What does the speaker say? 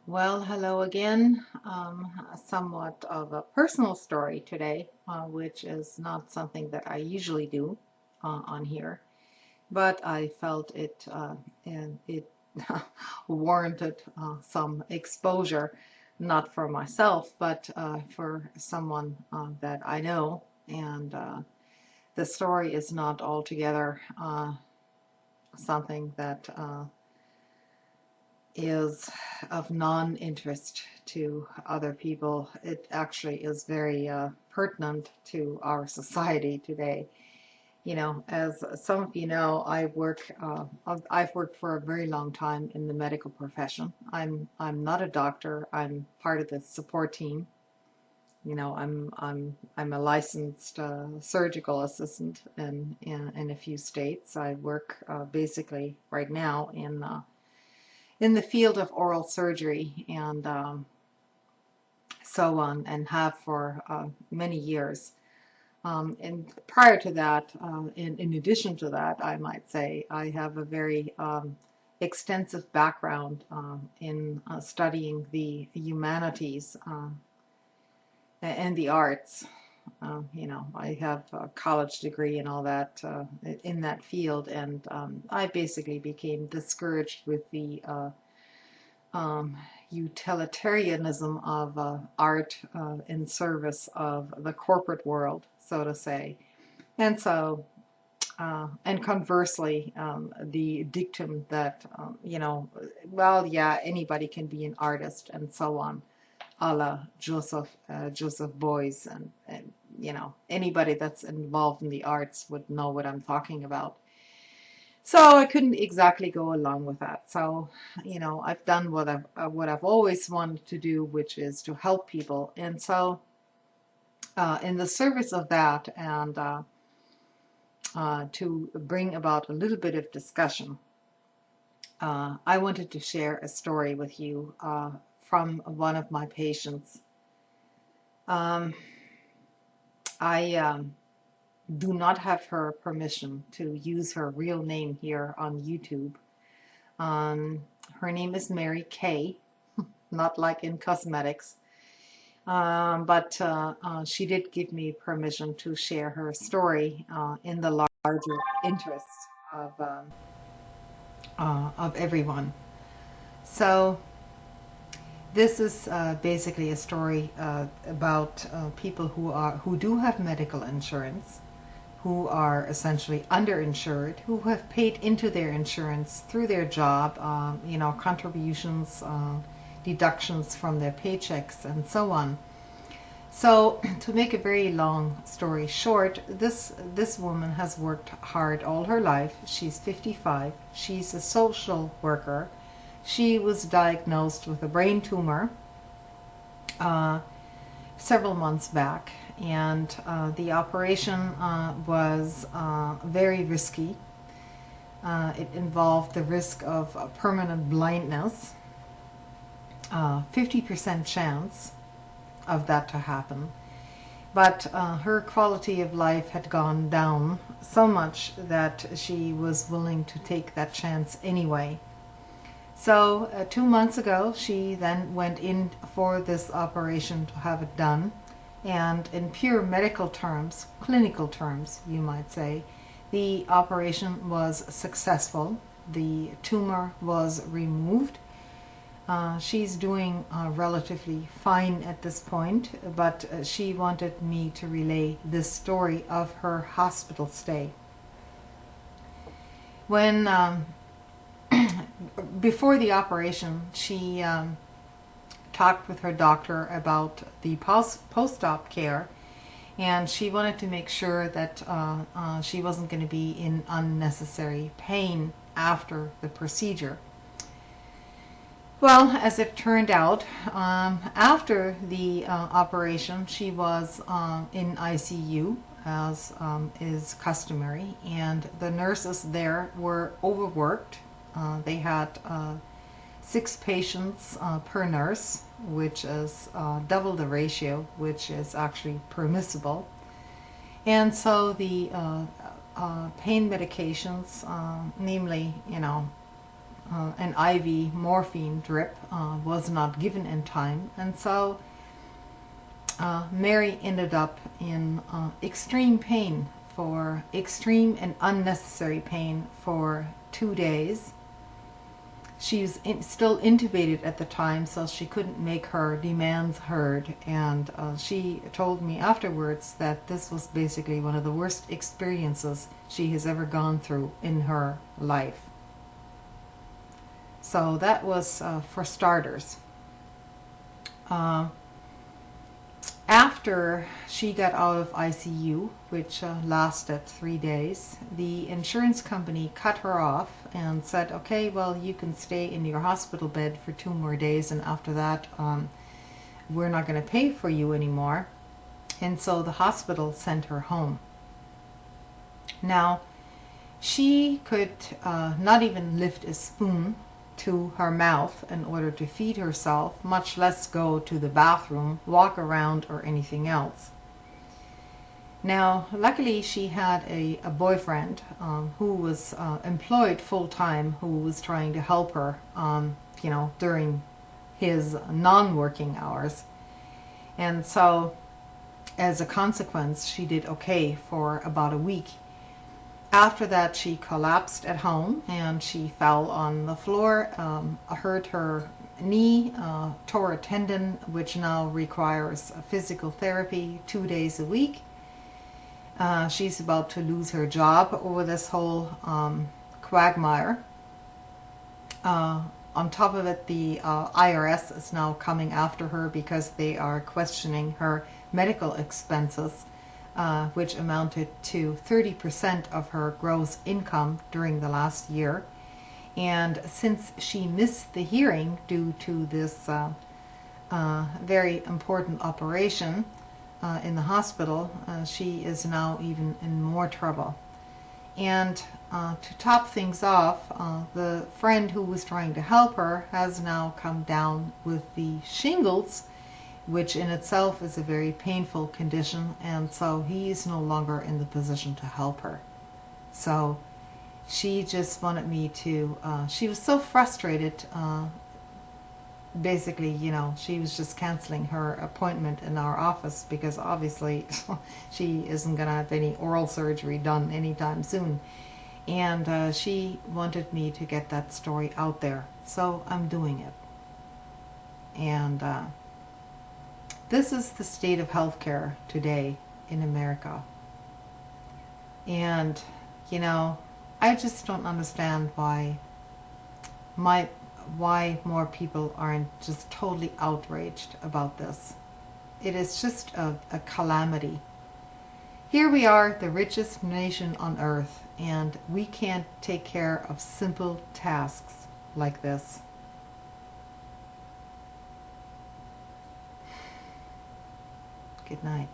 Well, hello again. Somewhat of a personal story today, which is not something that I usually do on here, but I felt it warranted some exposure, not for myself, but for someone that I know. And the story is not altogether something that is of non-interest to other people. It actually is very pertinent to our society today. You know, as some of you know, I've worked for a very long time in the medical profession. I'm not a doctor. I'm part of the support team. You know, I'm a licensed surgical assistant in a few states. I work basically right now in the field of oral surgery and so on, and have for many years. And prior to that, in addition to that, I might say I have a very extensive background in studying the humanities and the arts. You know, I have a college degree and all that in that field, and I basically became discouraged with the um, utilitarianism of art in service of the corporate world, so to say. And so, and conversely, the dictum that, well, yeah, anybody can be an artist and so on, a la Joseph Beuys, and, you know, anybody that's involved in the arts would know what I'm talking about. So I couldn't exactly go along with that. So, you know, I've done what I've always wanted to do, which is to help people. And so, in the service of that, and to bring about a little bit of discussion, I wanted to share a story with you from one of my patients. Um, I do not have her permission to use her real name here on YouTube. Um, Her name is Mary Kay, not like in cosmetics. But she did give me permission to share her story in the larger interest of everyone. So this is basically a story about people who do have medical insurance, who are essentially underinsured, who have paid into their insurance through their job, you know, contributions, deductions from their paychecks, and so on. So, to make a very long story short, this woman has worked hard all her life. She's 55. She's a social worker. She was diagnosed with a brain tumor uh, several months back, and the operation was very risky. It involved the risk of permanent blindness, 50% chance of that to happen. But her quality of life had gone down so much that she was willing to take that chance anyway. So 2 months ago, she then went in for this operation to have it done. And in pure medical terms, clinical terms, you might say, the operation was successful. The tumor was removed. She's doing relatively fine at this point, but she wanted me to relay this story of her hospital stay. When before the operation, she talked with her doctor about the post-op care, and she wanted to make sure that she wasn't going to be in unnecessary pain after the procedure. Well, as it turned out, after the operation, she was in ICU, as is customary, and the nurses there were overworked. They had 6 patients per nurse, which is double the ratio, which is actually permissible. And so the pain medications, namely, you know, an IV morphine drip was not given in time, and so Mary ended up in extreme pain, for extreme and unnecessary pain, for 2 days. She was still intubated at the time, so she couldn't make her demands heard, and she told me afterwards that this was basically one of the worst experiences she has ever gone through in her life. So that was for starters. After she got out of ICU, which lasted 3 days, the insurance company cut her off and said, okay, well, you can stay in your hospital bed for 2 more days, and after that, we're not going to pay for you anymore. And so the hospital sent her home. Now, she could not even lift a spoon to her mouth in order to feed herself, much less go to the bathroom, walk around, or anything else. Now, luckily she had a boyfriend who was employed full-time, who was trying to help her, during his non-working hours. And so, as a consequence, she did okay for about a week. After that, she collapsed at home and she fell on the floor, hurt her knee, tore a tendon, which now requires physical therapy 2 days a week. She's about to lose her job over this whole quagmire. On top of it, the IRS is now coming after her because they are questioning her medical expenses, which amounted to 30% of her gross income during the last year. And since she missed the hearing due to this very important operation in the hospital, she is now even in more trouble. And to top things off, the friend who was trying to help her has now come down with the shingles, which in itself is a very painful condition, and so he is no longer in the position to help her. So she just wanted me to, she was so frustrated, basically, she was just canceling her appointment in our office because obviously she isn't going to have any oral surgery done anytime soon. And she wanted me to get that story out there, so I'm doing it. And this is the state of healthcare today in America. And, I just don't understand why more people aren't just totally outraged about this. It is just a calamity. Here we are, the richest nation on earth, and we can't take care of simple tasks like this. Good night.